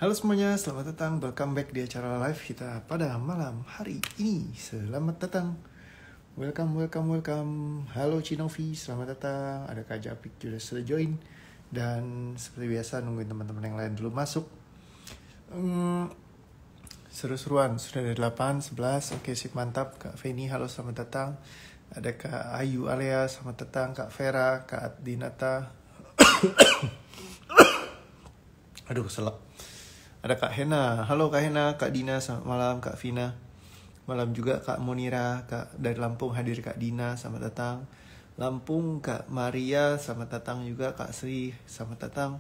Halo semuanya, selamat datang, welcome back di acara live kita pada malam hari ini. Selamat datang, welcome. Halo Cinovi, selamat datang. Ada Kak Japik juga sudah join. Dan seperti biasa nungguin teman-teman yang lain dulu masuk. Seru-seruan, sudah ada 8, 11, oke sip mantap. Kak Feni, halo selamat datang. Ada Kak Ayu Alea, selamat datang. Kak Vera, Kak Dinata. Aduh, selap. Ada Kak Hena, halo Kak Hena, Kak Dina, selamat malam. Kak Vina, malam juga. Kak Monira, Kak dari Lampung hadir. Kak Dina, selamat datang. Lampung, Kak Maria, selamat datang juga. Kak Sri, selamat datang.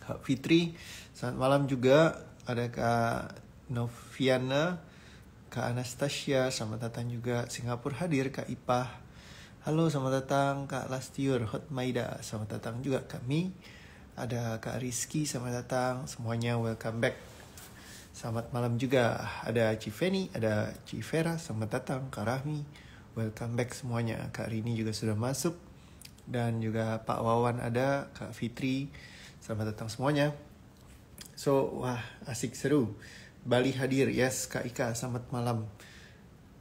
Kak Fitri, selamat malam juga. Ada Kak Noviana, Kak Anastasia, selamat datang juga. Singapura hadir. Kak Ipah, halo selamat datang. Kak Lastiur, Hot Maida, selamat datang juga. Kak Mi, ada Kak Rizky, selamat datang. Semuanya welcome back. Selamat malam juga. Ada Cifeni, ada Civera, selamat datang. Kak Rahmi, welcome back semuanya. Kak Rini juga sudah masuk. Dan juga Pak Wawan ada. Kak Fitri, selamat datang semuanya. So, wah asik seru. Bali hadir, yes. Kak Ika, selamat malam.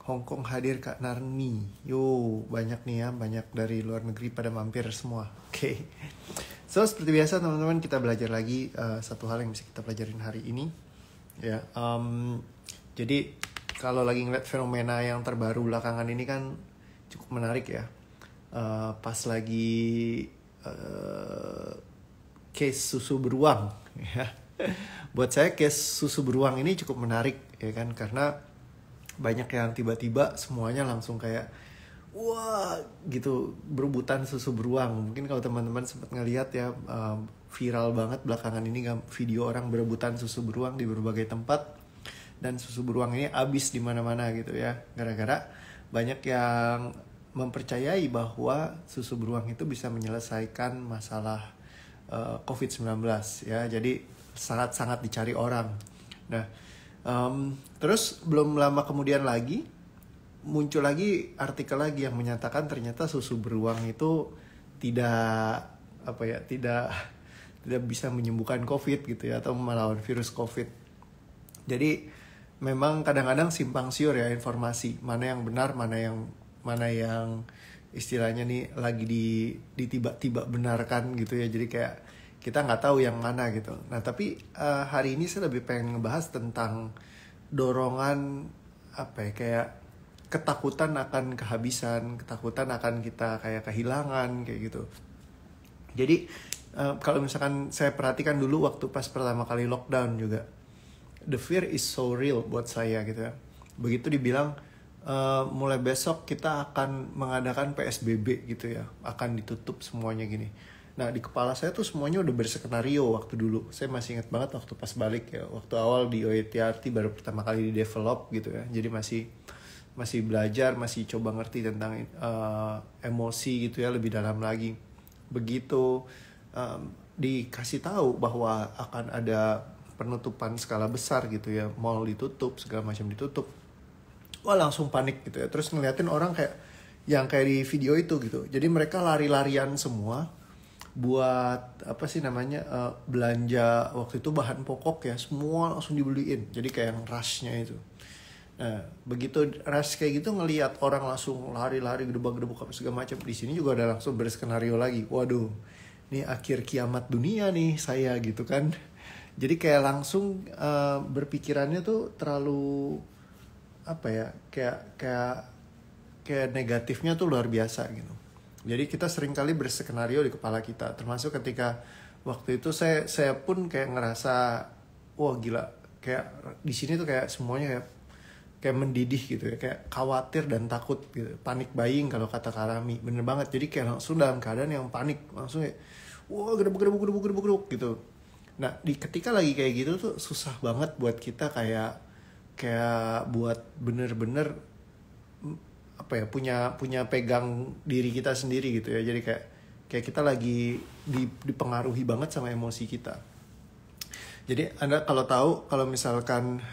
Hong Kong hadir. Kak Narni, yo banyak nih ya, banyak dari luar negeri pada mampir semua. Oke. So seperti biasa teman-teman, kita belajar lagi satu hal yang bisa kita pelajarin hari ini ya. Jadi kalau lagi ngeliat fenomena yang terbaru belakangan ini kan cukup menarik ya. Pas lagi case susu beruang ya. Buat saya case susu beruang ini cukup menarik ya kan, karena banyak yang tiba-tiba semuanya langsung kayak wah gitu berebutan susu beruang. Mungkin kalau teman-teman sempat ngelihat ya, viral banget belakangan ini video orang berebutan susu beruang di berbagai tempat, dan susu beruang ini habis di mana-mana gitu ya, gara-gara banyak yang mempercayai bahwa susu beruang itu bisa menyelesaikan masalah COVID-19 ya. Jadi sangat-sangat dicari orang. Nah, terus belum lama kemudian lagi muncul lagi artikel lagi yang menyatakan ternyata susu beruang itu tidak bisa menyembuhkan COVID gitu ya, atau melawan virus COVID. Jadi memang kadang-kadang simpang siur ya informasi, mana yang benar, mana yang istilahnya nih lagi tiba-tiba benarkan gitu ya. Jadi kayak kita nggak tahu yang mana gitu. Nah tapi hari ini saya lebih pengen ngebahas tentang dorongan kayak ketakutan akan kehabisan, ketakutan akan kita kayak kehilangan kayak gitu. Jadi kalau misalkan saya perhatikan dulu waktu pas pertama kali lockdown juga, the fear is so real buat saya gitu ya. Begitu dibilang mulai besok kita akan mengadakan PSBB gitu ya, akan ditutup semuanya gini. Nah di kepala saya tuh semuanya udah berskenario waktu dulu. Saya masih ingat banget waktu pas balik ya, waktu awal di OETRT baru pertama kali di develop gitu ya. Jadi masih belajar, masih coba ngerti tentang emosi gitu ya lebih dalam lagi. Begitu dikasih tahu bahwa akan ada penutupan skala besar gitu ya, mall ditutup, segala macam ditutup, wah langsung panik gitu ya. Terus ngeliatin orang kayak di video itu gitu. Jadi mereka lari-larian semua buat belanja waktu itu bahan pokok ya, semua langsung dibeliin. Jadi kayak yang rushnya itu. Nah, begitu rush kayak gitu ngelihat orang langsung lari-lari gedebak-gedebuk apa segala macam. Di sini juga ada langsung berskenario lagi. Waduh, ini akhir kiamat dunia nih saya gitu kan. Jadi kayak langsung berpikirannya tuh terlalu kayak negatifnya tuh luar biasa gitu. Jadi kita sering kali berskenario di kepala kita. Termasuk ketika waktu itu saya pun kayak ngerasa wah gila, kayak di sini tuh kayak semuanya kayak mendidih gitu ya, kayak khawatir dan takut gitu, panic buying kalau kata Karami, bener banget. Jadi kayak langsung dalam keadaan yang panik, langsung kayak wah gedebuk gitu. Nah ketika lagi kayak gitu tuh susah banget buat kita kayak buat bener-bener punya pegang diri kita sendiri gitu ya. Jadi kayak kita lagi dipengaruhi banget sama emosi kita. Jadi Anda kalau misalkan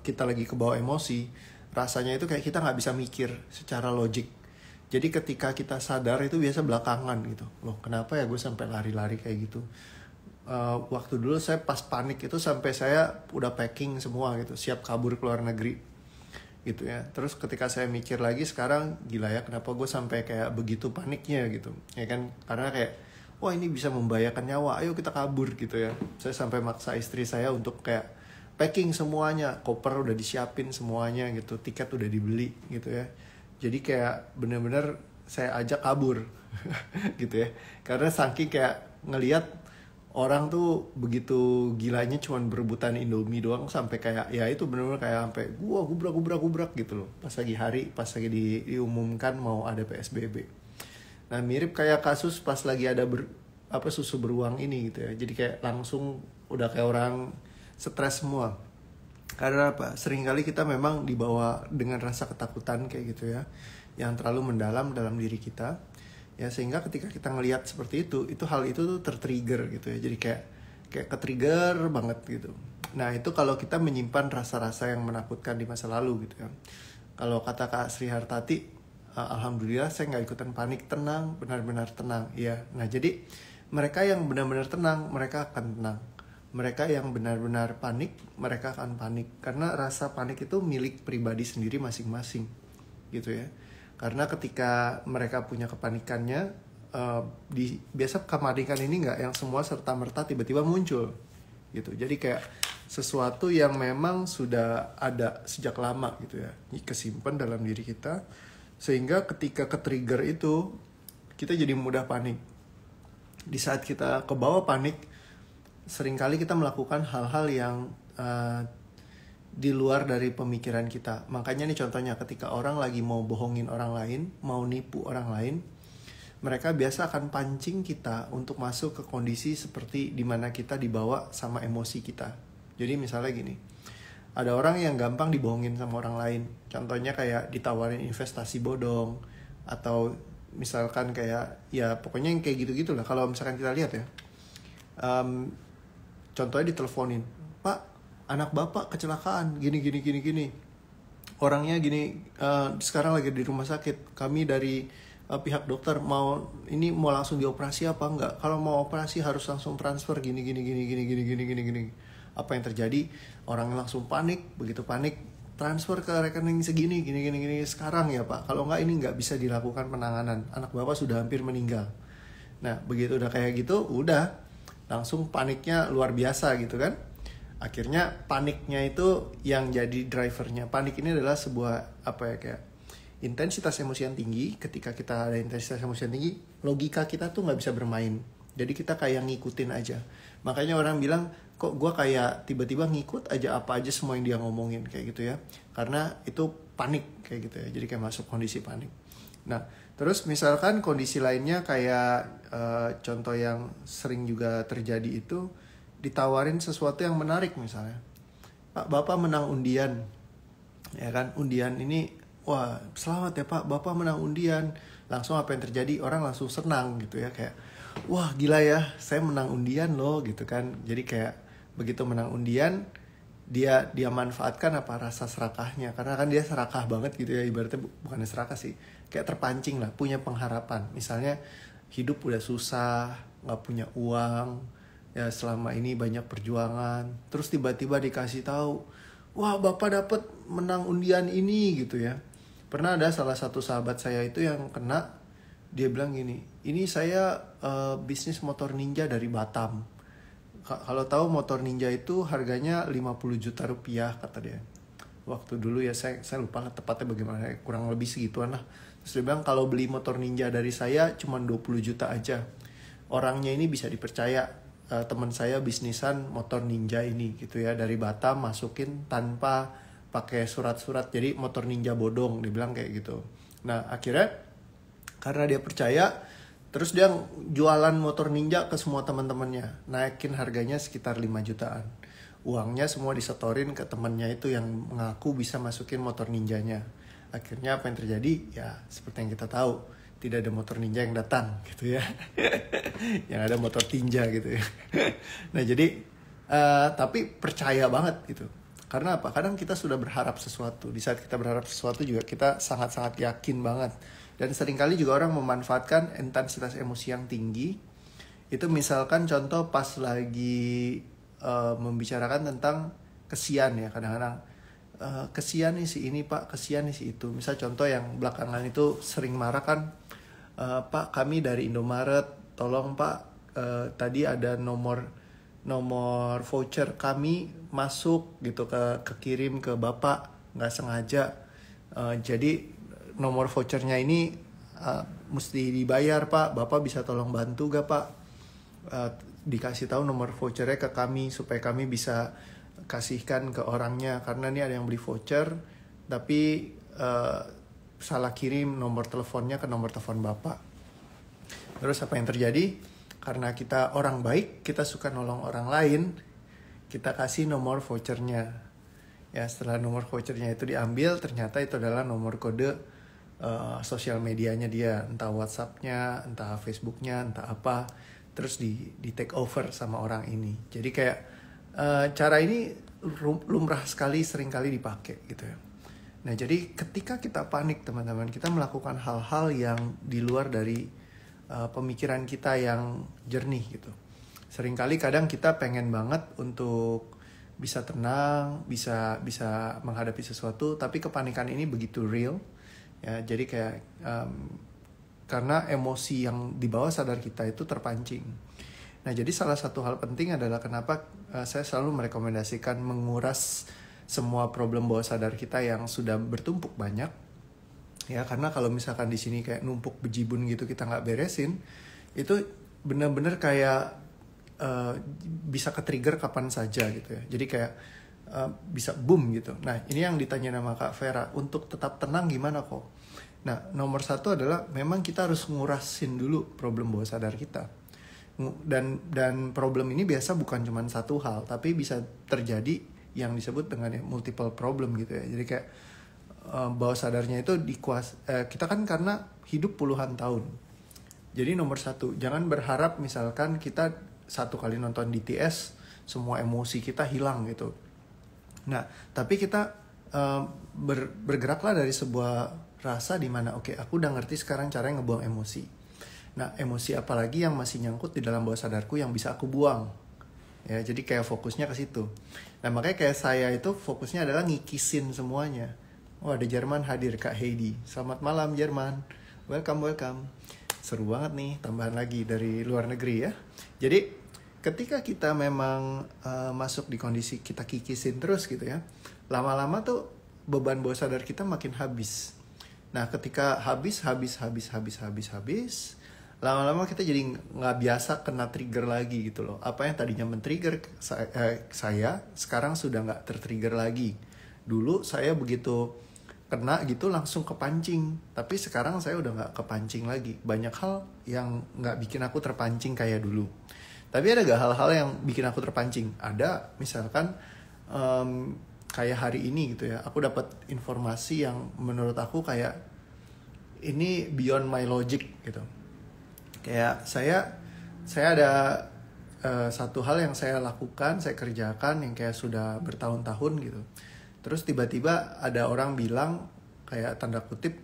kita lagi kebawa emosi, rasanya itu kayak kita nggak bisa mikir secara logik. Jadi ketika kita sadar itu biasa belakangan gitu. Loh kenapa ya gue sampai lari-lari kayak gitu? Waktu dulu saya pas panik itu sampai saya udah packing semua gitu, siap kabur ke luar negeri gitu ya. Terus ketika saya mikir lagi sekarang, gila ya kenapa gue sampai kayak begitu paniknya gitu ya kan, karena kayak wah ini bisa membahayakan nyawa, ayo kita kabur gitu ya. Saya sampai maksa istri saya untuk kayak packing semuanya, koper udah disiapin semuanya gitu, tiket udah dibeli gitu ya. Jadi kayak bener-bener saya ajak kabur gitu ya, karena saking kayak ngelihat orang tuh begitu gilanya cuman berebutan Indomie doang, sampai kayak ya itu bener-bener kayak sampai gua gubrak gitu loh pas lagi diumumkan mau ada PSBB. Nah mirip kayak kasus pas lagi ada susu beruang ini gitu ya. Jadi kayak langsung udah kayak orang stres semua. Karena apa? Seringkali kita memang dibawa dengan rasa ketakutan kayak gitu ya, yang terlalu mendalam dalam diri kita. Ya sehingga ketika kita ngelihat seperti itu hal itu tuh tertrigger gitu ya. Jadi kayak ketrigger banget gitu. Nah itu kalau kita menyimpan rasa-rasa yang menakutkan di masa lalu gitu ya. Kalau kata Kak Sri Hartati, alhamdulillah saya nggak ikutan panik, tenang, benar-benar tenang. Ya, nah jadi mereka yang benar-benar tenang, mereka akan tenang. Mereka yang benar-benar panik, mereka akan panik. Karena rasa panik itu milik pribadi sendiri masing-masing gitu ya. Karena ketika mereka punya kepanikannya, biasa kepanikan ini nggak yang semua serta-merta tiba-tiba muncul gitu. Jadi kayak sesuatu yang memang sudah ada sejak lama gitu ya, kesimpan dalam diri kita, sehingga ketika ke-trigger itu kita jadi mudah panik. Di saat kita kebawa panik, seringkali kita melakukan hal-hal yang di luar dari pemikiran kita. Makanya nih contohnya ketika orang lagi mau bohongin orang lain, mau nipu orang lain, mereka biasa akan pancing kita untuk masuk ke kondisi seperti dimana kita dibawa sama emosi kita. Jadi misalnya gini, ada orang yang gampang dibohongin sama orang lain. Contohnya kayak ditawarin investasi bodong, atau misalkan kayak ya pokoknya yang kayak gitu-gitu lah. Kalau misalkan kita lihat ya, contohnya diteleponin, Pak, anak bapak kecelakaan gini orangnya gini, sekarang lagi di rumah sakit, kami dari pihak dokter mau langsung dioperasi apa enggak, kalau mau operasi harus langsung transfer gini. Apa yang terjadi? Orang langsung panik, begitu panik transfer ke rekening segini gini sekarang ya Pak, kalau enggak ini enggak bisa dilakukan penanganan, anak bapak sudah hampir meninggal. Nah begitu udah kayak gitu, udah langsung paniknya luar biasa gitu kan. Akhirnya paniknya itu yang jadi drivernya. Panik ini adalah sebuah kayak intensitas emosi yang tinggi. Ketika kita ada intensitas emosi yang tinggi, logika kita tuh nggak bisa bermain. Jadi kita kayak ngikutin aja. Makanya orang bilang, kok gue kayak tiba-tiba ngikut aja apa aja semua yang dia ngomongin kayak gitu ya. Karena itu panik kayak gitu ya. Jadi kayak masuk kondisi panik. Nah, terus misalkan kondisi lainnya kayak contoh yang sering juga terjadi itu, ditawarin sesuatu yang menarik misalnya, Pak Bapak menang undian, ya kan, undian ini, wah selamat ya Pak Bapak menang undian. Langsung apa yang terjadi, orang langsung senang gitu ya, kayak wah gila ya saya menang undian loh gitu kan. Jadi kayak begitu menang undian, dia manfaatkan rasa serakahnya, karena kan dia serakah banget gitu ya, ibaratnya bukannya serakah sih, kayak terpancing lah, punya pengharapan. Misalnya hidup udah susah, nggak punya uang ya, selama ini banyak perjuangan, terus tiba-tiba dikasih tahu, wah Bapak dapat menang undian ini gitu ya. Pernah ada salah satu sahabat saya itu yang kena, dia bilang gini, ini saya bisnis motor ninja dari Batam. Kalau tahu motor ninja itu harganya 50 juta rupiah kata dia. Waktu dulu ya saya lupa tepatnya bagaimana, kurang lebih segituan lah. Terus dia bilang kalau beli motor ninja dari saya cuma 20 juta aja. Orangnya ini bisa dipercaya, teman saya bisnisan motor ninja ini gitu ya, dari Batam masukin tanpa pakai surat-surat, jadi motor ninja bodong, dia bilang kayak gitu. Nah akhirnya karena dia percaya, terus dia jualan motor ninja ke semua teman-temannya, naikin harganya sekitar 5 jutaan. Uangnya semua disetorin ke temannya itu yang mengaku bisa masukin motor ninjanya. Akhirnya apa yang terjadi? Ya seperti yang kita tahu, tidak ada motor ninja yang datang gitu ya. Yang ada motor tinja gitu ya. Nah jadi tapi percaya banget gitu. Karena apa? Kadang kita sudah berharap sesuatu. Di saat kita berharap sesuatu juga kita sangat-sangat yakin banget. Dan seringkali juga orang memanfaatkan intensitas emosi yang tinggi Itu misalkan contoh pas lagi membicarakan tentang kesian ya, kadang-kadang kesian nih si ini pak, kesian nih si itu. Misal contoh yang belakangan itu sering marah kan, Pak kami dari Indomaret, tolong Pak, tadi ada nomor voucher kami masuk gitu kekirim ke Bapak nggak sengaja. Jadi nomor vouchernya ini mesti dibayar Pak, Bapak bisa tolong bantu gak Pak? Dikasih tahu nomor vouchernya ke kami supaya kami bisa kasihkan ke orangnya, karena ini ada yang beli voucher tapi salah kirim nomor teleponnya ke nomor telepon Bapak. Terus apa yang terjadi? Karena kita orang baik, kita suka nolong orang lain, kita kasih nomor vouchernya. Ya, setelah nomor vouchernya itu diambil, ternyata itu adalah nomor kode sosial medianya dia, entah WhatsApp-nya, entah Facebook-nya, entah apa. Terus di take over sama orang ini. Jadi kayak cara ini lumrah sekali, sering kali dipakai gitu ya. Nah jadi ketika kita panik teman-teman, kita melakukan hal-hal yang di luar dari pemikiran kita yang jernih gitu. Seringkali kadang kita pengen banget untuk bisa tenang, bisa menghadapi sesuatu, tapi kepanikan ini begitu real ya. Jadi kayak karena emosi yang di bawah sadar kita itu terpancing. Nah, jadi salah satu hal penting adalah kenapa saya selalu merekomendasikan menguras semua problem bawah sadar kita yang sudah bertumpuk banyak. Ya, karena kalau misalkan di sini kayak numpuk bejibun gitu kita nggak beresin, itu benar-benar kayak bisa ke-trigger kapan saja gitu ya. Jadi kayak bisa boom gitu. Nah, ini yang ditanya nama Kak Vera, untuk tetap tenang gimana kok? Nah, nomor satu adalah memang kita harus ngurasin dulu problem bawah sadar kita. Dan problem ini biasa bukan cuma satu hal, tapi bisa terjadi yang disebut dengan multiple problem gitu ya. Jadi kayak bawah sadarnya itu kita kan karena hidup puluhan tahun. Jadi nomor satu, jangan berharap misalkan kita satu kali nonton BTS semua emosi kita hilang gitu. Nah, tapi kita bergeraklah dari sebuah rasa di mana oke, aku udah ngerti sekarang caranya ngebuang emosi. Nah, emosi apalagi yang masih nyangkut di dalam bawah sadarku yang bisa aku buang. Ya, jadi kayak fokusnya ke situ. Nah, makanya kayak saya itu fokusnya adalah ngikisin semuanya. Oh, ada Jerman hadir, Kak Heidi. Selamat malam Jerman. Welcome. Seru banget nih, tambahan lagi dari luar negeri ya. Jadi, ketika kita memang masuk di kondisi kita kikisin terus gitu ya, lama-lama tuh beban bawah sadar kita makin habis. Nah, ketika habis, lama-lama kita jadi nggak biasa kena trigger lagi gitu loh. Apa yang tadinya men-trigger saya sekarang sudah nggak ter-trigger lagi. Dulu saya begitu kena gitu langsung kepancing, tapi sekarang saya udah nggak kepancing lagi. Banyak hal yang nggak bikin aku terpancing kayak dulu. Tapi ada gak hal-hal yang bikin aku terpancing? Ada, misalkan kayak hari ini gitu ya, aku dapat informasi yang menurut aku kayak ini beyond my logic gitu. Kayak saya ada satu hal yang saya lakukan, saya kerjakan yang kayak sudah bertahun-tahun gitu. Terus tiba-tiba ada orang bilang kayak tanda kutip,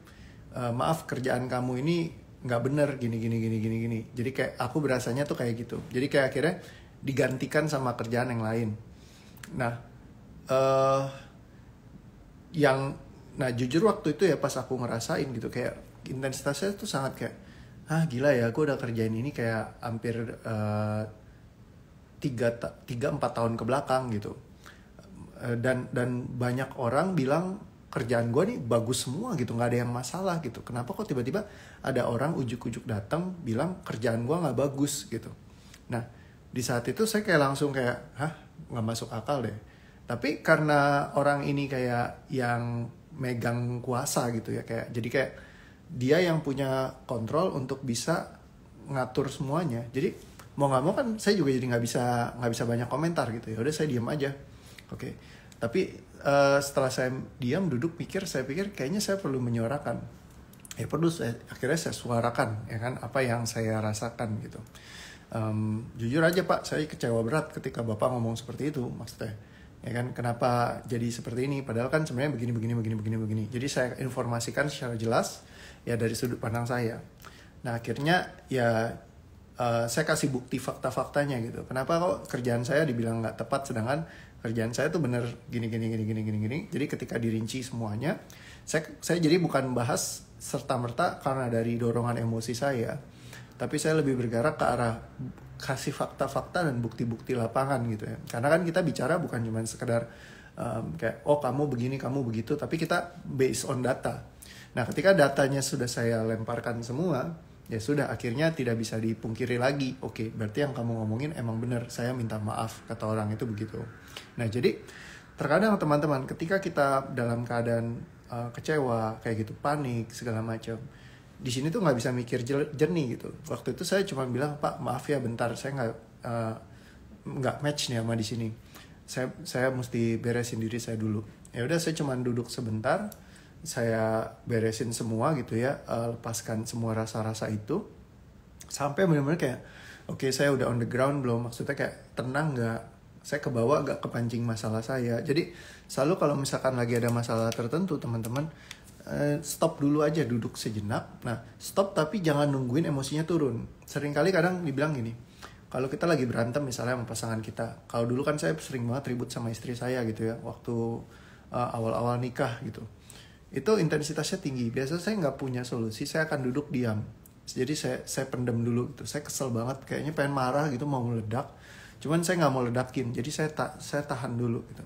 maaf kerjaan kamu ini nggak bener gini. Jadi kayak aku berasanya tuh kayak gitu. Jadi kayak akhirnya digantikan sama kerjaan yang lain. Nah, jujur waktu itu ya pas aku ngerasain gitu kayak intensitasnya tuh sangat kayak gila ya, gue udah kerjain ini kayak hampir 3-4 tahun ke belakang gitu. Dan banyak orang bilang kerjaan gue nih bagus semua gitu, nggak ada yang masalah gitu. Kenapa kok tiba-tiba ada orang ujuk-ujuk datang bilang kerjaan gue nggak bagus gitu. Nah, di saat itu saya kayak langsung kayak nggak masuk akal deh. Tapi karena orang ini kayak yang megang kuasa gitu ya, kayak jadi kayak dia yang punya kontrol untuk bisa ngatur semuanya. Jadi mau nggak mau kan saya juga jadi nggak bisa banyak komentar gitu ya. Udah saya diam aja. Oke. Tapi setelah saya diam duduk saya pikir kayaknya saya perlu menyuarakan. Akhirnya saya suarakan ya kan apa yang saya rasakan gitu. Jujur aja Pak, saya kecewa berat ketika Bapak ngomong seperti itu, maksudnya. Ya kan, kenapa jadi seperti ini? Padahal kan sebenarnya begini. Jadi saya informasikan secara jelas ya dari sudut pandang saya. Nah akhirnya ya saya kasih bukti fakta-faktanya gitu. Kenapa kok kerjaan saya dibilang nggak tepat, sedangkan kerjaan saya tuh bener gini. Jadi ketika dirinci semuanya, saya jadi bukan bahas serta-merta karena dari dorongan emosi saya, tapi saya lebih bergerak ke arah kasih fakta-fakta dan bukti-bukti lapangan gitu ya. Karena kan kita bicara bukan cuma sekedar kayak oh kamu begini, kamu begitu, tapi kita based on data. Nah, ketika datanya sudah saya lemparkan semua, ya sudah, akhirnya tidak bisa dipungkiri lagi. Oke, berarti yang kamu ngomongin emang benar, saya minta maaf, kata orang itu begitu. Nah, jadi terkadang teman-teman, ketika kita dalam keadaan kecewa, kayak gitu, panik, segala macam, di sini tuh nggak bisa mikir jernih gitu. Waktu itu saya cuma bilang, Pak, maaf ya bentar, saya nggak match nih sama di sini. Saya mesti beresin diri saya dulu. Ya udah, saya cuma duduk sebentar, saya beresin semua gitu ya, lepaskan semua rasa-rasa itu sampai benar-benar kayak oke, saya udah on the ground belum, maksudnya kayak tenang nggak, saya ke bawah nggak kepancing masalah saya. Jadi selalu kalau misalkan lagi ada masalah tertentu teman-teman, stop dulu aja, duduk sejenak. Nah, stop tapi jangan nungguin emosinya turun. Seringkali kadang dibilang gini, kalau kita lagi berantem misalnya sama pasangan kita, kalau dulu kan saya sering banget ribut sama istri saya gitu ya, waktu awal-awal nikah gitu, itu intensitasnya tinggi. Biasanya saya nggak punya solusi, saya akan duduk diam. Jadi saya pendem dulu gitu. Saya kesel banget, kayaknya pengen marah gitu, mau meledak, cuman saya nggak mau ledakin, jadi saya tahan dulu gitu.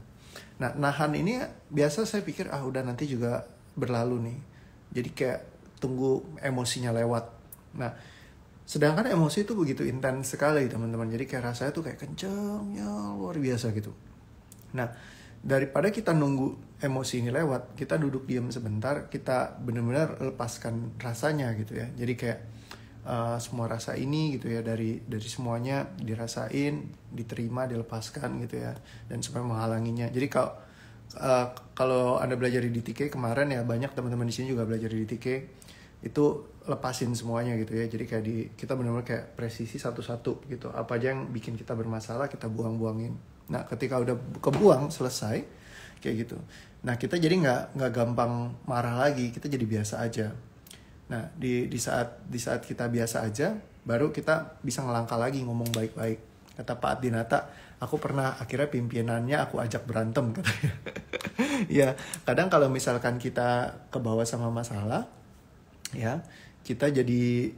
Nah, nahan ini biasa saya pikir udah nanti juga berlalu nih, jadi kayak tunggu emosinya lewat. Nah, sedangkan emosi itu begitu intens sekali teman-teman, jadi kayak rasanya tuh kayak kencengnya luar biasa gitu. Nah, daripada kita nunggu emosi ini lewat, kita duduk diam sebentar, kita benar-benar lepaskan rasanya gitu ya. Jadi kayak semua rasa ini gitu ya, dari semuanya dirasain, diterima, dilepaskan gitu ya, dan supaya menghalanginya. Jadi kalau Anda belajar di DTK kemarin ya, banyak teman-teman di sini juga belajar di DTK, itu lepasin semuanya gitu ya. Jadi kayak kita benar-benar kayak presisi satu-satu gitu. Apa aja yang bikin kita bermasalah kita buang-buangin. Nah, ketika udah kebuang, selesai kayak gitu. Nah, kita jadi nggak gampang marah lagi, kita jadi biasa aja. Nah, di saat kita biasa aja, baru kita bisa ngelangkah lagi, ngomong baik-baik. Kata Pak Adinata, aku pernah akhirnya pimpinannya aku ajak berantem katanya. Ya, kadang kalau misalkan kita kebawa sama masalah, ya kita jadi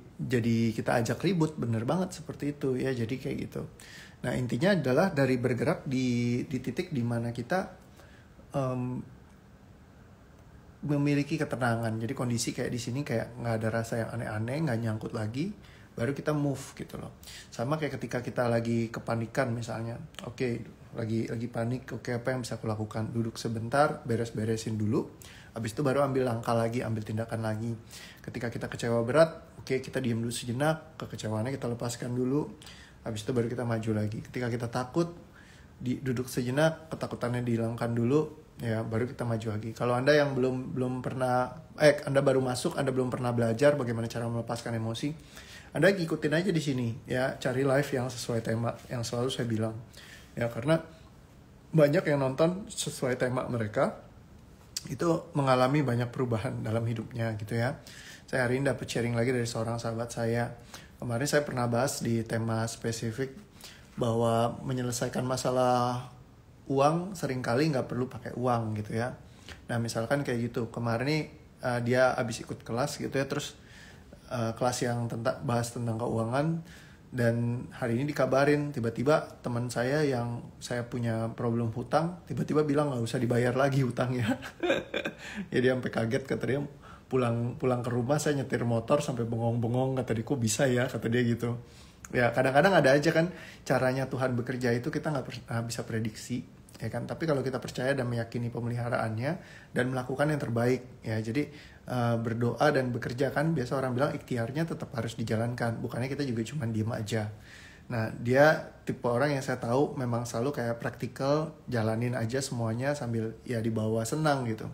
kita ajak ribut, bener banget seperti itu ya. Jadi kayak gitu. Nah, intinya adalah dari bergerak di titik dimana kita memiliki ketenangan. Jadi kondisi kayak di sini kayak nggak ada rasa yang aneh-aneh, nggak nyangkut lagi, baru kita move gitu loh. Sama kayak ketika kita lagi kepanikan misalnya, oke, lagi panik, oke, apa yang bisa aku lakukan? Duduk sebentar, beresin dulu, habis itu baru ambil langkah lagi, ambil tindakan lagi. Ketika kita kecewa berat, oke, kita diam dulu sejenak, kekecewaannya kita lepaskan dulu, habis itu baru kita maju lagi. Ketika kita takut, duduk sejenak, ketakutannya dihilangkan dulu, ya baru kita maju lagi. Kalau Anda yang belum pernah, Anda baru masuk, Anda belum pernah belajar bagaimana cara melepaskan emosi, Anda ikutin aja di sini ya, cari live yang sesuai tema yang selalu saya bilang ya, karena banyak yang nonton sesuai tema mereka itu mengalami banyak perubahan dalam hidupnya gitu ya. Saya hari ini dapat sharing lagi dari seorang sahabat saya. Kemarin saya pernah bahas di tema spesifik bahwa menyelesaikan masalah uang seringkali nggak perlu pakai uang gitu ya. Nah, misalkan kayak gitu, kemarin nih dia habis ikut kelas gitu ya, terus kelas yang bahas tentang keuangan, dan hari ini dikabarin tiba-tiba teman saya yang saya punya problem hutang tiba-tiba bilang nggak usah dibayar lagi hutangnya. Ya dia sampai kaget, kata dia pulang ke rumah saya nyetir motor sampai bengong-bengong, kata dia kok bisa ya, kata dia gitu. Ya kadang-kadang ada aja kan caranya Tuhan bekerja itu kita nggak bisa prediksi ya kan, tapi kalau kita percaya dan meyakini pemeliharaannya dan melakukan yang terbaik ya, jadi berdoa dan bekerja kan, biasa orang bilang ikhtiarnya tetap harus dijalankan, bukannya kita juga cuma diem aja. Nah, dia tipe orang yang saya tahu memang selalu kayak praktikal, jalanin aja semuanya sambil ya dibawa senang gitu,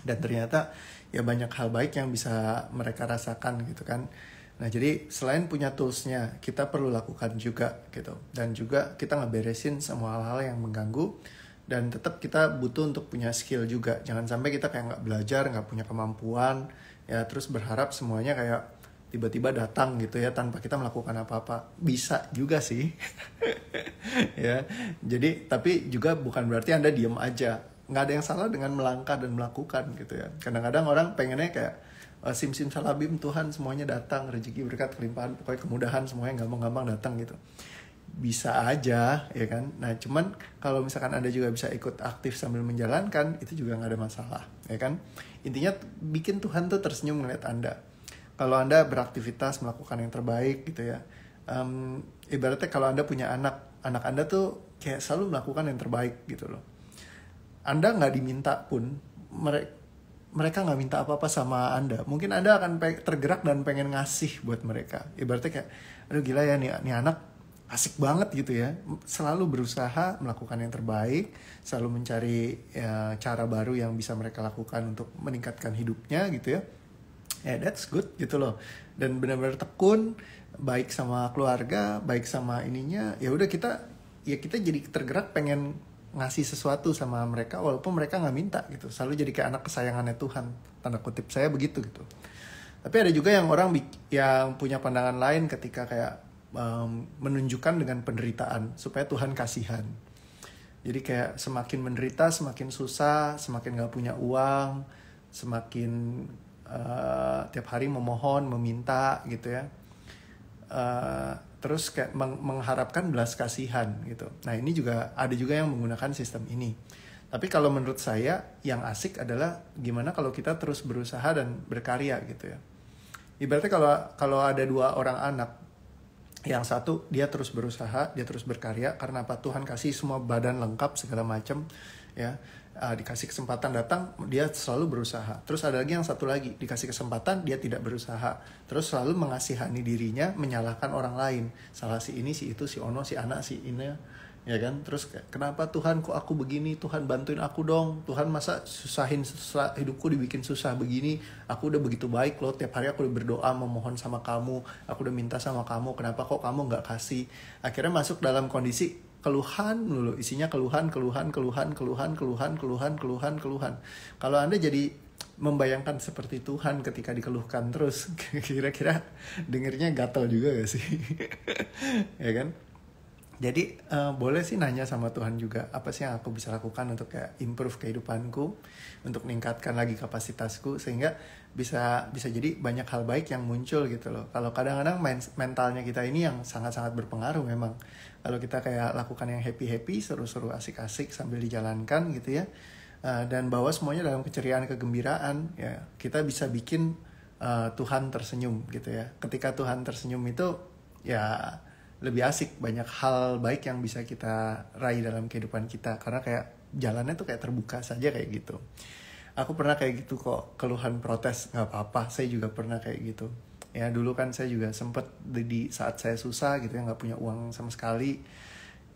dan ternyata ya banyak hal baik yang bisa mereka rasakan gitu kan. Nah, jadi selain punya toolsnya, kita perlu lakukan juga gitu. Dan juga kita ngeberesin semua hal-hal yang mengganggu. Dan tetap kita butuh untuk punya skill juga. Jangan sampai kita kayak nggak belajar, nggak punya kemampuan, ya terus berharap semuanya kayak tiba-tiba datang gitu ya tanpa kita melakukan apa-apa. Bisa juga sih. Ya. Jadi tapi juga bukan berarti Anda diem aja. Nggak ada yang salah dengan melangkah dan melakukan gitu ya. Kadang-kadang orang pengennya kayak sim-sim salabim, Tuhan semuanya datang, rezeki, berkat, kelimpahan, pokoknya kemudahan semuanya gampang-gampang datang gitu. Bisa aja ya kan. Nah cuman kalau misalkan Anda juga bisa ikut aktif sambil menjalankan, itu juga nggak ada masalah ya kan. Intinya bikin Tuhan tuh tersenyum ngeliat Anda. Kalau Anda beraktivitas melakukan yang terbaik gitu ya, ibaratnya kalau Anda punya anak Anda tuh kayak selalu melakukan yang terbaik gitu loh. Anda nggak diminta pun, mereka nggak minta apa-apa sama Anda. Mungkin Anda akan tergerak dan pengen ngasih buat mereka. Ibaratnya kayak, aduh gila ya nih anak asik banget gitu ya, selalu berusaha melakukan yang terbaik, selalu mencari cara baru yang bisa mereka lakukan untuk meningkatkan hidupnya gitu ya. That's good gitu loh. Dan benar-benar tekun, baik sama keluarga, baik sama ininya. Ya udah kita jadi tergerak pengen ngasih sesuatu sama mereka walaupun mereka nggak minta gitu. Selalu jadi kayak anak kesayangannya Tuhan, tanda kutip, saya begitu gitu. Tapi ada juga yang orang yang punya pandangan lain ketika kayak menunjukkan dengan penderitaan supaya Tuhan kasihan. Jadi kayak semakin menderita, semakin susah, semakin gak punya uang, semakin tiap hari memohon, meminta gitu ya. Terus kayak mengharapkan belas kasihan gitu. Nah ini juga ada juga yang menggunakan sistem ini. Tapi kalau menurut saya yang asik adalah gimana kalau kita terus berusaha dan berkarya gitu ya. Ibaratnya kalau ada dua orang anak, yang satu dia terus berusaha, dia terus berkarya karena apa? Tuhan kasih semua badan lengkap segala macam ya. Dikasih kesempatan datang, dia selalu berusaha. Terus ada lagi yang satu lagi, dikasih kesempatan dia tidak berusaha. Terus selalu mengasihani dirinya, menyalahkan orang lain. Salah si ini, si itu, si ono, si anak, si ini ya kan. Terus kenapa Tuhan kok aku begini? Tuhan bantuin aku dong. Tuhan masa hidupku dibikin susah begini? Aku udah begitu baik loh, tiap hari aku udah berdoa memohon sama kamu, aku udah minta sama kamu, kenapa kok kamu nggak kasih? Akhirnya masuk dalam kondisi keluhan dulu, isinya keluhan. Kalau Anda jadi membayangkan seperti Tuhan ketika dikeluhkan terus, kira-kira dengernya gatal juga gak sih? Ya kan? Jadi boleh sih nanya sama Tuhan juga, apa sih yang aku bisa lakukan untuk kayak improve kehidupanku, untuk meningkatkan lagi kapasitasku, sehingga bisa jadi banyak hal baik yang muncul gitu loh. Kalau kadang-kadang mentalnya kita ini yang sangat-sangat berpengaruh memang. Kalau kita kayak lakukan yang happy-happy, seru-seru, asik-asik sambil dijalankan gitu ya, dan bawa semuanya dalam keceriaan, kegembiraan, ya kita bisa bikin Tuhan tersenyum gitu ya. Ketika Tuhan tersenyum itu ya lebih asik, banyak hal baik yang bisa kita raih dalam kehidupan kita, karena kayak jalannya tuh kayak terbuka saja kayak gitu. Aku pernah kayak gitu kok, keluhan protes, nggak apa-apa, saya juga pernah kayak gitu. Ya dulu kan saya juga sempet di saat saya susah gitu ya, nggak punya uang sama sekali,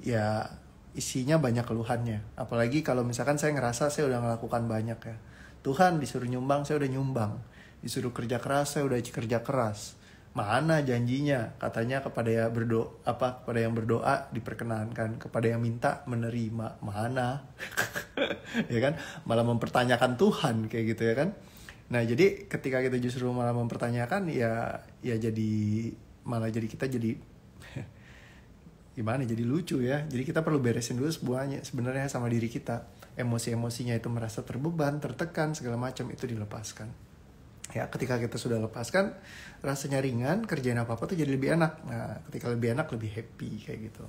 ya isinya banyak keluhannya. Apalagi kalau misalkan saya ngerasa saya udah melakukan banyak ya. Tuhan disuruh nyumbang, saya udah nyumbang. Disuruh kerja keras, saya udah kerja keras. Mana janjinya? Katanya kepada yang berdoa diperkenankan, kepada yang minta menerima. Mana? Ya kan? Malah mempertanyakan Tuhan kayak gitu ya kan? Nah, jadi ketika kita justru malah mempertanyakan ya jadi malah jadi kita jadi gimana? Jadi lucu ya. Jadi kita perlu beresin dulu sebenarnya sama diri kita. Emosi-emosinya itu merasa terbeban, tertekan, segala macam itu dilepaskan. Ya, ketika kita sudah lepaskan, rasanya ringan, kerjain apa-apa tuh jadi lebih enak. Nah, ketika lebih enak, lebih happy, kayak gitu.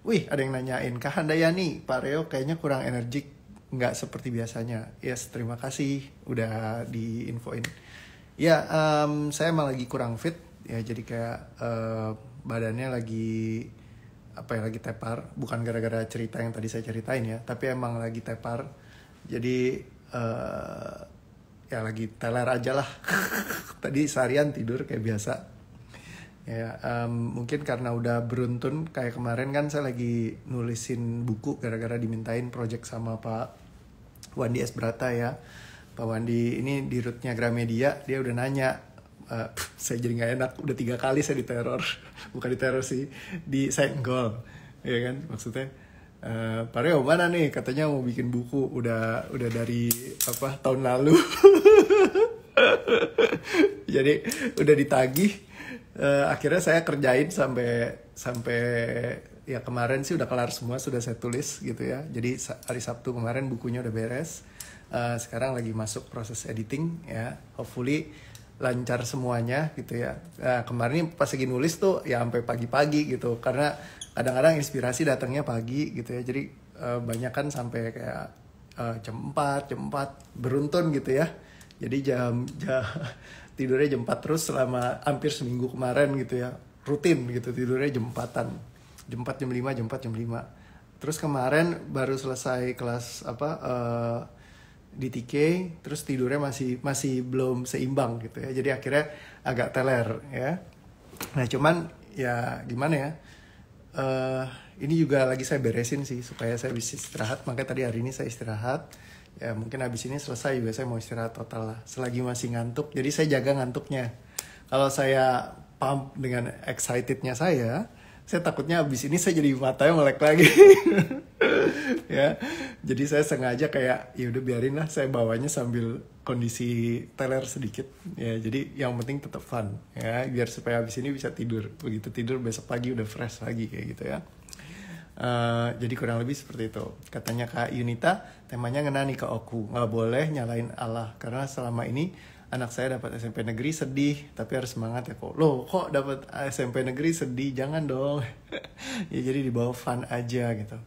Wih, ada yang nanyain, Kak Handayani, Pak Reo kayaknya kurang energik, nggak seperti biasanya. Yes, terima kasih udah diinfoin. Ya, saya emang lagi kurang fit, ya jadi kayak badannya lagi tepar. Bukan gara-gara cerita yang tadi saya ceritain ya, tapi emang lagi tepar. Jadi ya lagi teler aja lah. Tadi seharian tidur kayak biasa ya. Mungkin karena udah beruntun, kayak kemarin kan saya lagi nulisin buku gara-gara dimintain project sama Pak Wandi S. Brata ya. Pak Wandi ini di rootnya Gramedia, dia udah nanya, saya jadi gak enak, udah 3 kali saya diteror. Bukan diteror sih, disenggol ya kan, maksudnya Pak Reo mana nih, katanya mau bikin buku, udah dari tahun lalu. Jadi udah ditagih. Akhirnya saya kerjain sampai ya kemarin sih udah kelar semua, sudah saya tulis gitu ya. Jadi hari Sabtu kemarin bukunya udah beres. Sekarang lagi masuk proses editing ya. Hopefully lancar semuanya gitu ya. Kemarin pas lagi nulis tuh ya sampai pagi-pagi gitu, karena kadang-kadang inspirasi datangnya pagi gitu ya. Jadi banyak kan sampai kayak jam 4 beruntun gitu ya. Jadi jam tidurnya jam 4 terus selama hampir seminggu kemarin gitu ya. Rutin gitu tidurnya jam 4-an. Jam 4, jam 5. Terus kemarin baru selesai kelas di TK, terus tidurnya masih belum seimbang gitu ya. Jadi akhirnya agak teler ya. Nah, cuman ya gimana ya? Ini juga lagi saya beresin sih supaya saya bisa istirahat. Makanya tadi hari ini saya istirahat. Ya mungkin habis ini selesai juga saya mau istirahat total lah. Selagi masih ngantuk, jadi saya jaga ngantuknya. Kalau saya pump dengan excitednya saya takutnya habis ini saya jadi matanya melek lagi. Ya, jadi saya sengaja kayak ya udah biarin lah, saya bawanya sambil kondisi teler sedikit. Ya, jadi yang penting tetap fun ya, biar supaya habis ini bisa tidur. Begitu tidur besok pagi udah fresh lagi kayak gitu ya. Jadi kurang lebih seperti itu. Katanya Kak Yunita, temanya ngena nih ke aku, nggak boleh nyalain Allah karena selama ini anak saya dapat SMP negeri sedih, tapi harus semangat ya kok. Loh kok dapat SMP negeri sedih, jangan dong. Ya jadi dibawa fun aja gitu.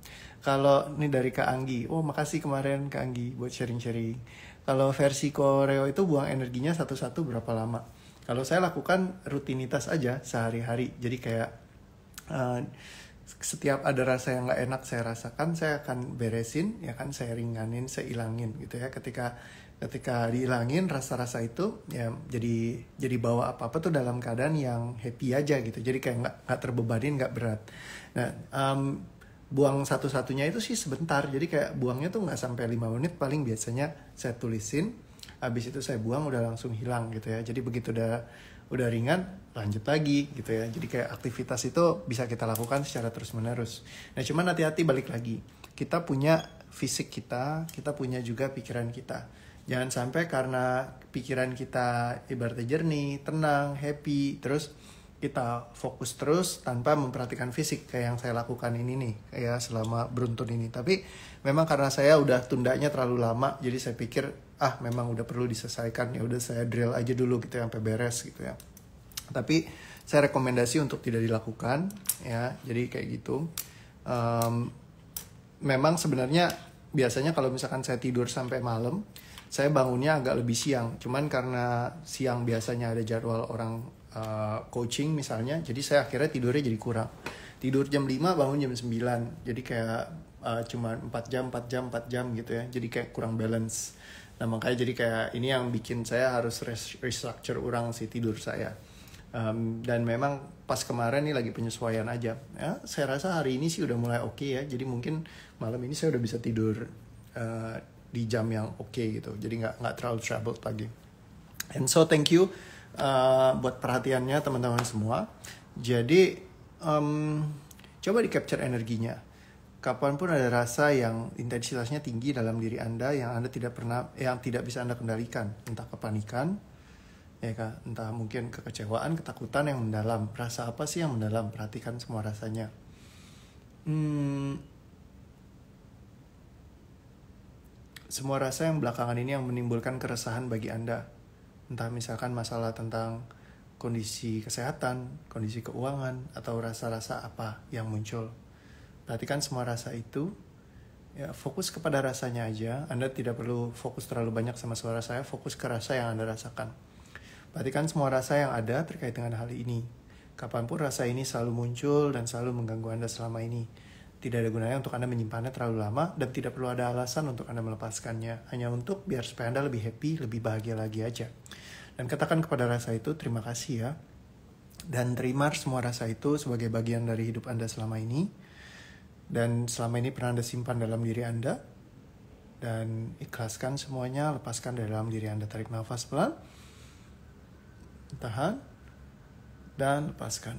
Kalau ini dari Kak Anggi, oh makasih kemarin Kak Anggi buat sharing-sharing. Kalau versi koreo itu buang energinya satu-satu berapa lama? Kalau saya lakukan rutinitas aja sehari-hari, jadi kayak setiap ada rasa yang nggak enak saya rasakan, saya akan beresin ya kan, saya ringanin, saya ilangin gitu ya. Ketika dihilangin rasa-rasa itu ya, jadi bawa apa tuh dalam keadaan yang happy aja gitu, jadi kayak nggak terbebanin, nggak berat. Nah, buang satu-satunya itu sih sebentar, jadi kayak buangnya tuh nggak sampai 5 menit paling, biasanya saya tulisin, habis itu saya buang udah langsung hilang gitu ya. Jadi begitu udah ringan, lanjut lagi gitu ya. Jadi kayak aktivitas itu bisa kita lakukan secara terus-menerus. Nah, cuman hati-hati, balik lagi. Kita punya fisik kita punya juga pikiran kita. Jangan sampai karena pikiran kita ibaratnya jernih, tenang, happy, terus kita fokus terus tanpa memperhatikan fisik kayak yang saya lakukan ini nih, kayak selama beruntun ini. Tapi memang karena saya udah tundanya terlalu lama, jadi saya pikir memang udah perlu diselesaikan, ya udah saya drill aja dulu gitu sampai beres gitu ya. Tapi saya rekomendasi untuk tidak dilakukan ya, jadi kayak gitu. Memang sebenarnya biasanya kalau misalkan saya tidur sampai malam, saya bangunnya agak lebih siang. Cuman karena siang biasanya ada jadwal orang coaching misalnya, jadi saya akhirnya tidurnya jadi kurang. Tidur jam 5, bangun jam 9. Jadi kayak cuma 4 jam gitu ya. Jadi kayak kurang balance. Nah, makanya jadi kayak ini yang bikin saya harus restructure ulang si tidur saya. Dan memang pas kemarin nih lagi penyesuaian aja ya, saya rasa hari ini sih udah mulai oke ya, jadi mungkin malam ini saya udah bisa tidur di jam yang oke gitu, jadi nggak terlalu troubled lagi. And so thank you buat perhatiannya teman-teman semua. Jadi coba di capture energinya. Kapanpun ada rasa yang intensitasnya tinggi dalam diri Anda yang tidak bisa Anda kendalikan, entah kepanikan, ya kak, entah mungkin kekecewaan, ketakutan yang mendalam. Rasa apa sih yang mendalam? Perhatikan semua rasanya. Semua rasa yang belakangan ini yang menimbulkan keresahan bagi Anda. Entah misalkan masalah tentang kondisi kesehatan, kondisi keuangan, atau rasa-rasa apa yang muncul. Perhatikan semua rasa itu. Ya, fokus kepada rasanya aja. Anda tidak perlu fokus terlalu banyak sama suara saya, fokus ke rasa yang Anda rasakan. Perhatikan semua rasa yang ada terkait dengan hal ini. Kapanpun rasa ini selalu muncul dan selalu mengganggu Anda selama ini. Tidak ada gunanya untuk Anda menyimpannya terlalu lama, dan tidak perlu ada alasan untuk Anda melepaskannya. Hanya untuk biar supaya Anda lebih happy, lebih bahagia lagi aja. Dan katakan kepada rasa itu, terima kasih ya. Dan terima semua rasa itu sebagai bagian dari hidup Anda selama ini. Dan selama ini pernah Anda simpan dalam diri Anda. Dan ikhlaskan semuanya, lepaskan dari dalam diri Anda. Tarik nafas pelan. Tahan dan lepaskan.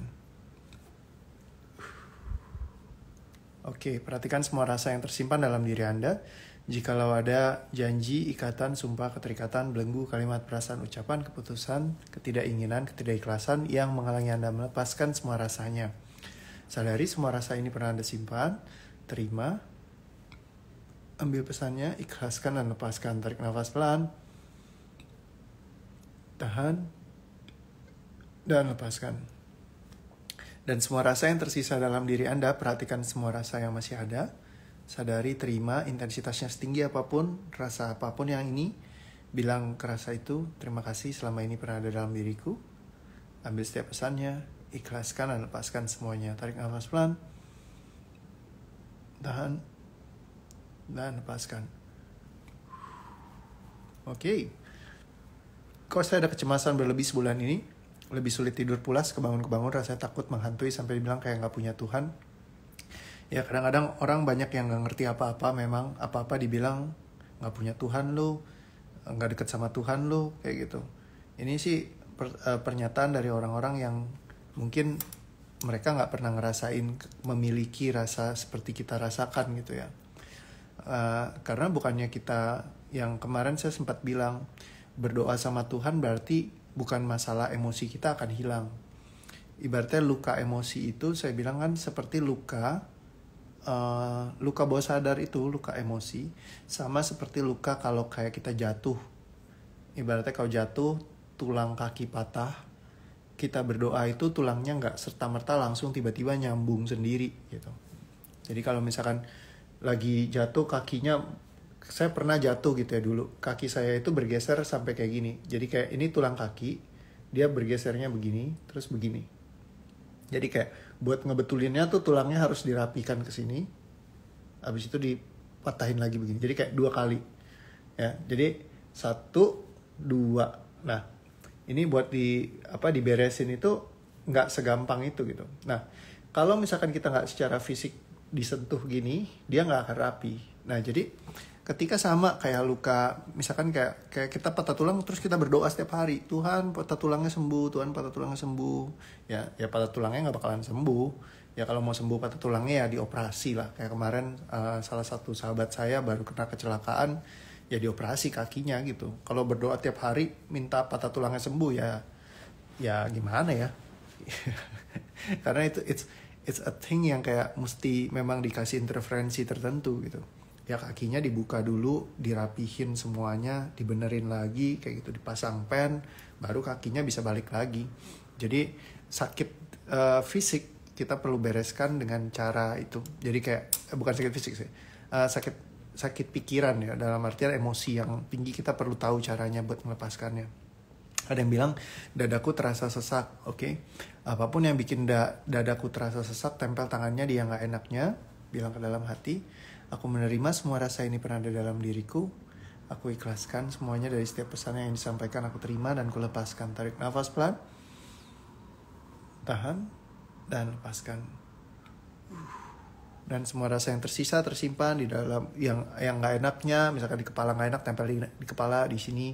Oke, perhatikan semua rasa yang tersimpan dalam diri Anda. Jikalau ada janji, ikatan, sumpah, keterikatan, belenggu, kalimat, perasaan, ucapan, keputusan, ketidakinginan, ketidakikhlasan yang menghalangi Anda melepaskan semua rasanya. Sadari semua rasa ini pernah Anda simpan, terima, ambil pesannya, ikhlaskan dan lepaskan. Tarik nafas pelan, tahan, dan lepaskan. Dan semua rasa yang tersisa dalam diri Anda, perhatikan semua rasa yang masih ada. Sadari, terima, intensitasnya setinggi apapun, rasa apapun yang ini. Bilang ke rasa itu, terima kasih selama ini pernah ada dalam diriku. Ambil setiap pesannya, ikhlaskan dan lepaskan semuanya. Tarik nafas pelan, tahan, dan lepaskan. Oke. Kalau saya ada kecemasan berlebih sebulan ini, lebih sulit tidur pulas, kebangun-kebangun, rasanya takut menghantui sampai dibilang kayak gak punya Tuhan. Ya kadang-kadang orang banyak yang gak ngerti apa-apa, memang apa-apa dibilang gak punya Tuhan lu, gak deket sama Tuhan lu, kayak gitu. Ini sih pernyataan dari orang-orang yang mungkin mereka gak pernah ngerasain memiliki rasa seperti kita rasakan gitu ya. Karena bukannya kita, yang kemarin saya sempat bilang, berdoa sama Tuhan berarti bukan masalah emosi kita akan hilang. Ibaratnya luka emosi itu saya bilang kan seperti luka bawah sadar itu, luka emosi. Sama seperti luka kalau kayak kita jatuh. Ibaratnya kalau jatuh, tulang kaki patah. Kita berdoa itu tulangnya nggak serta-merta langsung tiba-tiba nyambung sendiri gitu. Jadi kalau misalkan lagi jatuh kakinya, saya pernah jatuh gitu ya dulu. Kaki saya itu bergeser sampai kayak gini. Jadi kayak ini tulang kaki, dia bergesernya begini, terus begini. Jadi kayak buat ngebetulinnya tuh tulangnya harus dirapikan ke sini. Habis itu dipatahin lagi begini. Jadi kayak 2 kali. Ya, jadi 1, 2. Nah, ini buat diberesin itu nggak segampang itu gitu. Nah, kalau misalkan kita nggak secara fisik disentuh gini, dia nggak akan rapi. Nah, jadi ketika sama kayak luka, misalkan kayak kita patah tulang terus kita berdoa setiap hari, Tuhan patah tulangnya sembuh, Tuhan patah tulangnya sembuh. Ya patah tulangnya nggak bakalan sembuh. Ya kalau mau sembuh patah tulangnya ya dioperasi lah. Kayak kemarin salah satu sahabat saya baru kena kecelakaan, ya dioperasi kakinya gitu. Kalau berdoa tiap hari minta patah tulangnya sembuh ya gimana ya? Karena itu it's a thing yang kayak mesti memang dikasih interferensi tertentu gitu. Ya kakinya dibuka dulu, dirapihin semuanya, dibenerin lagi, kayak gitu, dipasang pen, baru kakinya bisa balik lagi. Jadi sakit fisik kita perlu bereskan dengan cara itu. Jadi kayak bukan sakit fisik sih, sakit pikiran ya, dalam artian emosi yang tinggi kita perlu tahu caranya buat melepaskannya. Ada yang bilang dadaku terasa sesak, oke? Apapun yang bikin dadaku terasa sesak, tempel tangannya di yang nggak enaknya, bilang ke dalam hati. Aku menerima semua rasa ini pernah ada dalam diriku. Aku ikhlaskan semuanya dari setiap pesan yang disampaikan, aku terima dan aku lepaskan. Tarik nafas pelan, tahan, dan lepaskan. Dan semua rasa yang tersisa tersimpan di dalam yang nggak enaknya, misalkan di kepala nggak enak, tempel di kepala, di sini.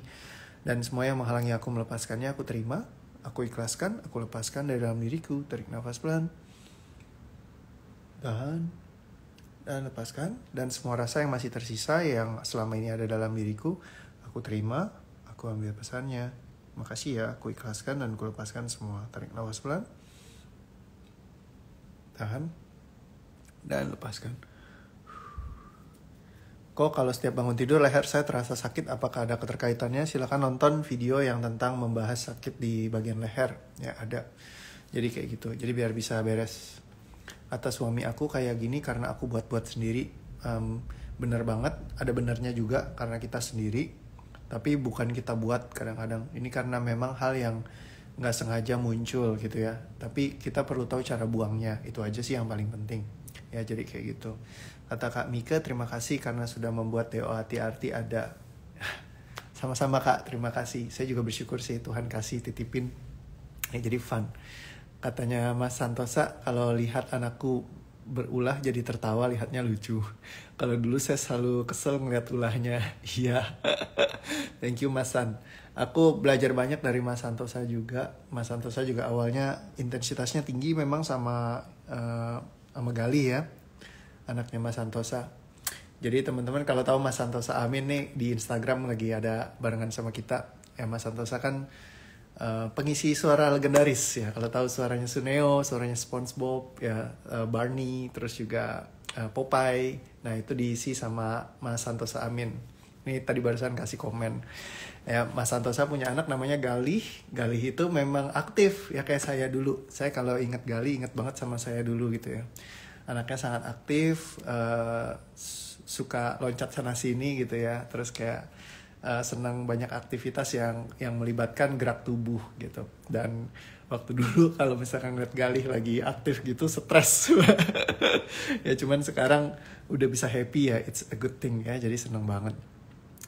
Dan semua yang menghalangi aku melepaskannya, aku terima, aku ikhlaskan, aku lepaskan dari dalam diriku. Tarik nafas pelan, tahan, dan lepaskan. Dan semua rasa yang masih tersisa yang selama ini ada dalam diriku, aku terima, aku ambil pesannya. Makasih ya, aku ikhlaskan dan aku lepaskan semua. Tarik nafas pelan, tahan, dan lepaskan. Kok kalau setiap bangun tidur leher saya terasa sakit, apakah ada keterkaitannya? Silakan nonton video yang tentang membahas sakit di bagian leher. Ya ada. Jadi kayak gitu. Jadi biar bisa beres. Kata suami aku kayak gini karena aku buat-buat sendiri. Bener banget, ada benernya juga karena kita sendiri. Tapi bukan kita buat kadang-kadang. Ini karena memang hal yang gak sengaja muncul gitu ya. Tapi kita perlu tahu cara buangnya. Itu aja sih yang paling penting. Ya jadi kayak gitu. Kata Kak Mika, terima kasih karena sudah membuat DO Hati Arti ada. Sama-sama Kak, terima kasih. Saya juga bersyukur sih Tuhan kasih titipin. Ya jadi fun. Katanya Mas Santosa, kalau lihat anakku berulah jadi tertawa, lihatnya lucu. Kalau dulu saya selalu kesel ngeliat ulahnya. Iya. Thank you Mas San. Aku belajar banyak dari Mas Santosa juga. Mas Santosa juga awalnya intensitasnya tinggi memang sama Gali ya. Anaknya Mas Santosa. Jadi teman-teman kalau tahu Mas Santosa Amin nih di Instagram lagi ada barengan sama kita. Ya Mas Santosa kan pengisi suara legendaris ya. Kalau tahu suaranya Suneo, suaranya SpongeBob, ya Barney, terus juga Popeye. Nah itu diisi sama Mas Santosa Amin. Ini tadi barusan kasih komen. Ya Mas Santosa punya anak namanya Galih. Galih itu memang aktif ya kayak saya dulu. Saya kalau ingat Galih ingat banget sama saya dulu gitu ya. Anaknya sangat aktif, suka loncat sana sini gitu ya, terus kayak senang banyak aktivitas yang melibatkan gerak tubuh gitu. Dan waktu dulu kalau misalkan ngeliat Galih lagi aktif gitu stres. Ya cuman sekarang udah bisa happy ya, it's a good thing ya, jadi seneng banget.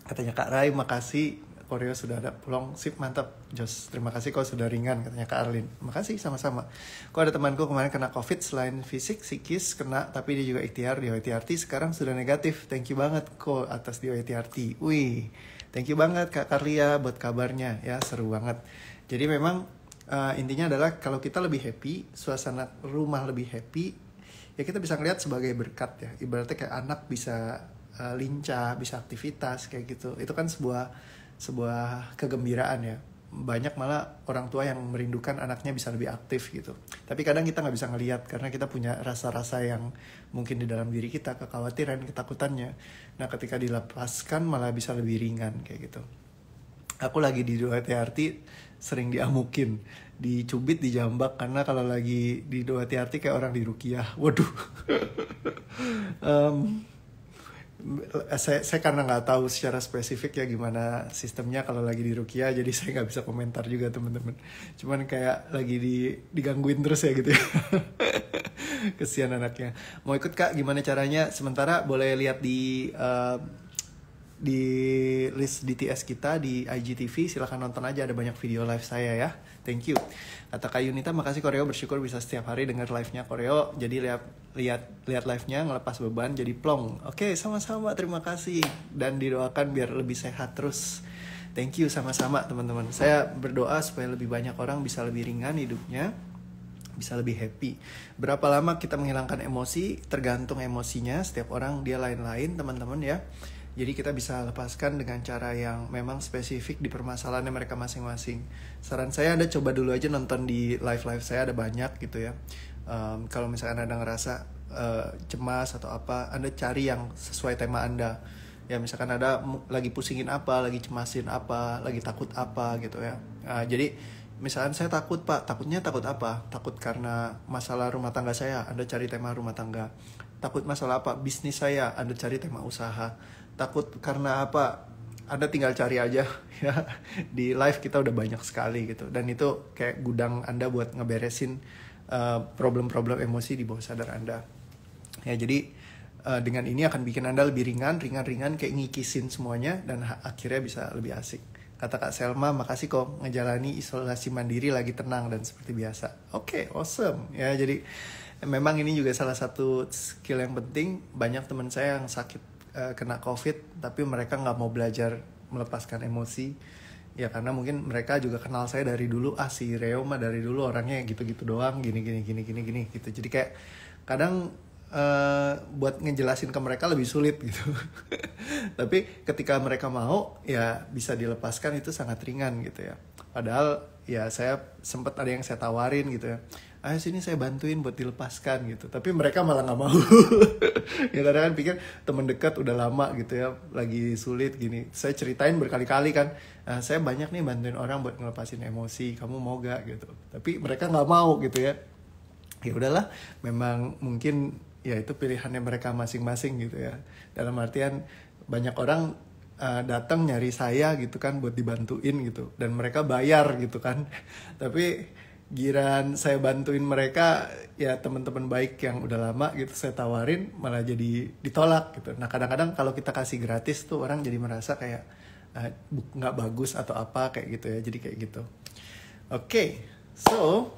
Katanya Kak Rai, makasih koreo sudah ada pulang, sip mantap Jos, terima kasih kau sudah ringan, katanya Kak Arlin. Makasih sama-sama. Kok ada temanku kemarin kena covid, selain fisik psikis kena, tapi dia juga ikhtiar di OETRT, sekarang sudah negatif. Thank you banget kok atas di OETRT. Wih, thank you banget Kak Karlia buat kabarnya ya, seru banget. Jadi memang intinya adalah kalau kita lebih happy, suasana rumah lebih happy, ya kita bisa ngeliat sebagai berkat ya. Ibaratnya kayak anak bisa lincah, bisa aktivitas kayak gitu. Itu kan sebuah kegembiraan ya. Banyak malah orang tua yang merindukan anaknya bisa lebih aktif gitu. Tapi kadang kita nggak bisa ngelihat karena kita punya rasa-rasa yang mungkin di dalam diri kita, kekhawatiran, ketakutannya. Nah ketika dilepaskan malah bisa lebih ringan kayak gitu. Aku lagi di Doa TRT sering diamukin, dicubit, dijambak, karena kalau lagi di Doa TRT kayak orang di Rukiah. Waduh. Saya karena nggak tahu secara spesifik ya gimana sistemnya kalau lagi di Rukiah, jadi saya nggak bisa komentar juga teman-teman. Cuman kayak lagi digangguin terus ya gitu ya. Kesian anaknya. Mau ikut Kak, gimana caranya? Sementara boleh lihat di list DTS kita di IGTV, silahkan nonton aja, ada banyak video live saya ya. Thank you. Kata Kak Yunita, makasih koreo, bersyukur bisa setiap hari dengar live-nya koreo. Jadi lihat live-nya, ngelepas beban jadi plong. Oke, sama-sama, terima kasih. Dan didoakan biar lebih sehat terus. Thank you sama-sama teman-teman. Saya berdoa supaya lebih banyak orang bisa lebih ringan hidupnya, bisa lebih happy. Berapa lama kita menghilangkan emosi, tergantung emosinya. Setiap orang dia lain-lain teman-teman ya. Jadi kita bisa lepaskan dengan cara yang memang spesifik di permasalahannya mereka masing-masing. Saran saya Anda coba dulu aja nonton di live-live saya, ada banyak gitu ya. Kalau misalkan Anda ngerasa cemas atau apa, Anda cari yang sesuai tema Anda. Ya misalkan Anda lagi pusingin apa, lagi cemasin apa, lagi takut apa gitu ya. Jadi misalkan saya takut Pak, takutnya takut apa? Takut karena masalah rumah tangga saya, Anda cari tema rumah tangga. Takut masalah apa? Bisnis saya, Anda cari tema usaha. Takut karena apa? Anda tinggal cari aja ya. Di live kita udah banyak sekali gitu. Dan itu kayak gudang Anda buat ngeberesin problem-problem emosi di bawah sadar Anda. Ya jadi dengan ini akan bikin Anda lebih ringan kayak ngikisin semuanya dan akhirnya bisa lebih asik. Kata Kak Selma, makasih kok ngejalani isolasi mandiri lagi tenang dan seperti biasa. Oke, awesome. Ya jadi memang ini juga salah satu skill yang penting. Banyak teman saya yang sakit kena COVID tapi mereka nggak mau belajar melepaskan emosi ya, karena mungkin mereka juga kenal saya dari dulu, si Reo mah dari dulu orangnya gitu-gitu doang, gini gitu. Jadi kayak kadang buat ngejelasin ke mereka lebih sulit gitu. Tapi ketika mereka mau ya bisa dilepaskan, itu sangat ringan gitu ya. Padahal ya saya sempat ada yang saya tawarin gitu ya, ayo sini saya bantuin buat dilepaskan gitu, tapi mereka malah nggak mau. Ya kadang kan pikir teman dekat udah lama gitu ya lagi sulit gini, saya ceritain berkali-kali kan, saya banyak nih bantuin orang buat ngelepasin emosi, kamu mau gak gitu, tapi mereka nggak mau gitu ya. Ya udahlah, memang mungkin ya itu pilihannya mereka masing-masing gitu ya. Dalam artian banyak orang datang nyari saya gitu kan buat dibantuin gitu, dan mereka bayar gitu kan. Tapi giran saya bantuin mereka, ya teman-teman baik yang udah lama gitu saya tawarin malah jadi ditolak gitu. Nah kadang-kadang kalau kita kasih gratis tuh orang jadi merasa kayak nggak bagus atau apa kayak gitu ya, jadi kayak gitu. Oke, so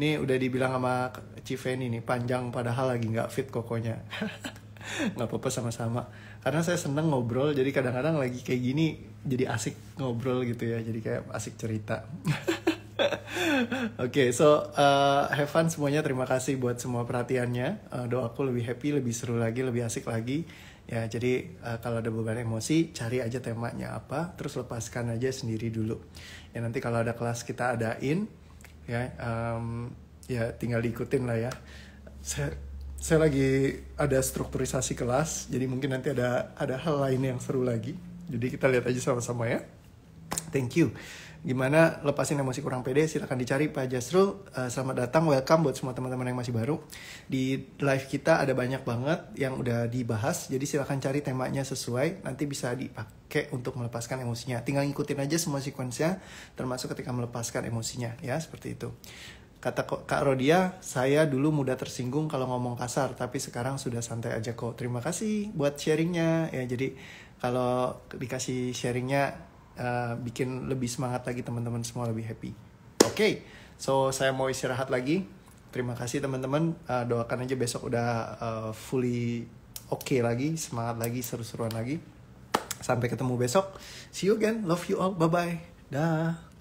ini udah dibilang sama Civeni nih, panjang padahal lagi nggak fit kokonya. Nggak apa-apa, sama-sama. Karena saya seneng ngobrol, jadi kadang-kadang lagi kayak gini jadi asik ngobrol gitu ya, jadi kayak asik cerita. Oke, so have fun semuanya. Terima kasih buat semua perhatiannya. Doaku lebih happy, lebih seru lagi, lebih asik lagi. Ya, jadi kalau ada beban emosi, cari aja temanya apa, terus lepaskan aja sendiri dulu. Ya nanti kalau ada kelas kita adain, ya ya tinggal diikutin lah ya. Saya lagi ada strukturisasi kelas, jadi mungkin nanti ada hal lain yang seru lagi. Jadi kita lihat aja sama-sama ya. Thank you. Gimana lepasin emosi kurang pede? Silahkan dicari Pak Jasrul. Selamat datang, welcome buat semua teman-teman yang masih baru. Di live kita ada banyak banget yang udah dibahas. Jadi silahkan cari temanya sesuai. Nanti bisa dipakai untuk melepaskan emosinya. Tinggal ngikutin aja semua sekuensnya, termasuk ketika melepaskan emosinya. Ya, seperti itu. Kata Kak Rodia, saya dulu mudah tersinggung kalau ngomong kasar, tapi sekarang sudah santai aja kok. Terima kasih buat sharingnya. Ya, jadi kalau dikasih sharingnya, bikin lebih semangat lagi, teman-teman semua lebih happy. Oke, so saya mau istirahat lagi. Terima kasih teman-teman. Doakan aja besok udah fully oke lagi, semangat lagi, seru-seruan lagi. Sampai ketemu besok. See you again. Love you all. Bye-bye. Dah.